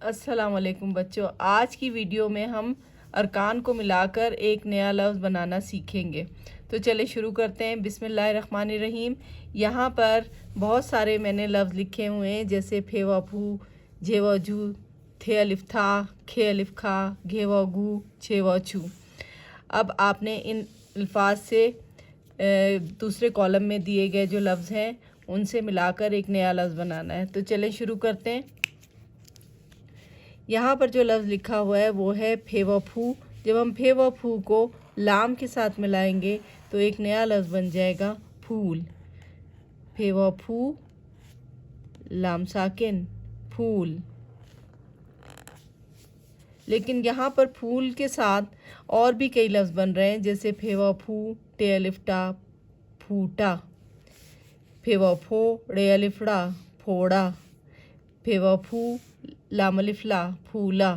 अस्सलाम वालेकुम बच्चों। आज की वीडियो में हम अरकान को मिलाकर एक नया लफ्ज़ बनाना सीखेंगे। तो चले शुरू करते हैं। बिस्मिल्लाहिर्रहमानिर्रहीम। यहाँ पर बहुत सारे मैंने लफ्ज़ लिखे हुए हैं, जैसे फे व फू, जे व जू, थे अलिफ था, खे अलिफ खा, घे व गू, छे व छू। अब आपने इन अल्फाज से दूसरे कॉलम में दिए गए जो लफ्ज़ हैं उनसे मिलाकर एक नया लफ्ज़ बनाना है। तो चलें शुरू करते हैं। यहाँ पर जो लफ्ज़ लिखा हुआ है वो है फे व फू। जब हम फे व फू को लाम के साथ मिलाएंगे तो एक नया लफ्ज़ बन जाएगा फूल। फे व फू, लाम साकिन, फूल। लेकिन यहाँ पर फूल के साथ और भी कई लफ्ज़ बन रहे हैं, जैसे फे व फू, टे अलिफ टा, फूटा। फे व फो, रे अलिफ ड़ा, फोड़ा। फे व फू, लाम अलिफ ला, फूला।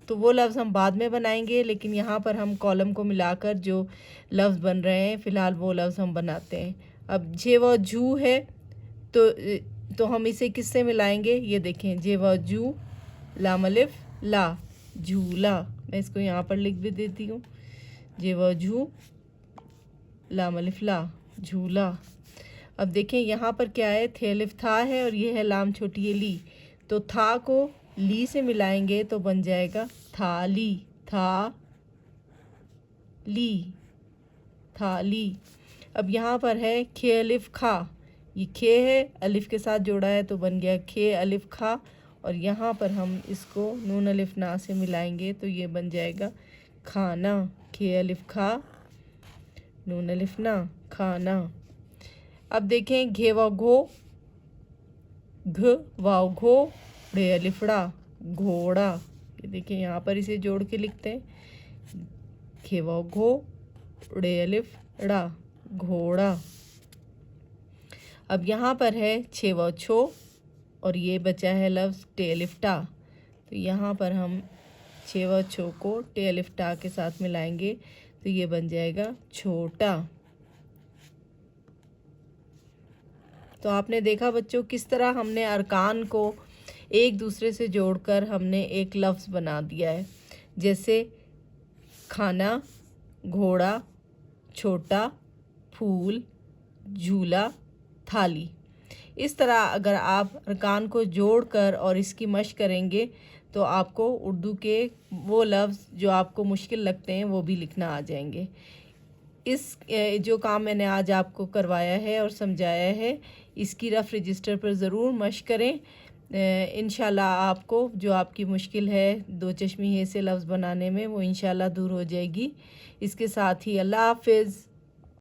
तो वो लफ्ज़ हम बाद में बनाएंगे, लेकिन यहाँ पर हम कॉलम को मिलाकर जो लफ्ज़ बन रहे हैं फ़िलहाल वो लफ्ज़ हम बनाते हैं। अब जे व जू है तो हम इसे किससे मिलाएंगे, ये देखें। जे व जू, लाम अलिफ ला, झूला। मैं इसको यहाँ पर लिख भी देती हूँ। जे व जू, लाम अलिफ ला, झूला। अब देखें यहाँ पर क्या है, थे अलिफ था है और ये है लाम छोटी ये ली। तो था को ली से मिलाएंगे तो बन जाएगा थाली। था ली, थाली। अब यहाँ पर है खे अलिफ खा। ये खे है, अलिफ के साथ जोड़ा है तो बन गया खे अलिफ खा। और यहाँ पर हम इसको नून अलिफ ना से मिलाएंगे तो ये बन जाएगा खाना। खे अलिफ खा, नून अलिफ ना, खाना। अब देखें घे व घो, घ वाव घो, ढे अलिफड़ा, घोड़ा। ये देखिए यहाँ पर इसे जोड़ के लिखते हैं। घे व घो, ढे अलिफ ड़ा, घोड़ा। अब यहाँ पर है छे व छो और ये बचा है लफ्ज़ टे अलिफ टा। तो यहाँ पर हम छे व छो को टे अलिफ टा के साथ मिलाएंगे तो ये बन जाएगा छोटा। तो आपने देखा बच्चों किस तरह हमने अरकान को एक दूसरे से जोड़कर हमने एक लफ्ज़ बना दिया है, जैसे खाना, घोड़ा, छोटा, फूल, झूला, थाली। इस तरह अगर आप अरकान को जोड़कर और इसकी मशक करेंगे तो आपको उर्दू के वो लफ्ज़ जो आपको मुश्किल लगते हैं वो भी लिखना आ जाएंगे। इस जो काम मैंने आज आपको करवाया है और समझाया है, इसकी रफ़ रजिस्टर पर ज़रूर मशक करें। इंशाल्लाह आपको जो आपकी मुश्किल है दो चश्मी हे से लफ्ज़ बनाने में वो इंशाल्लाह दूर हो जाएगी। इसके साथ ही अल्लाह हाफ़िज़।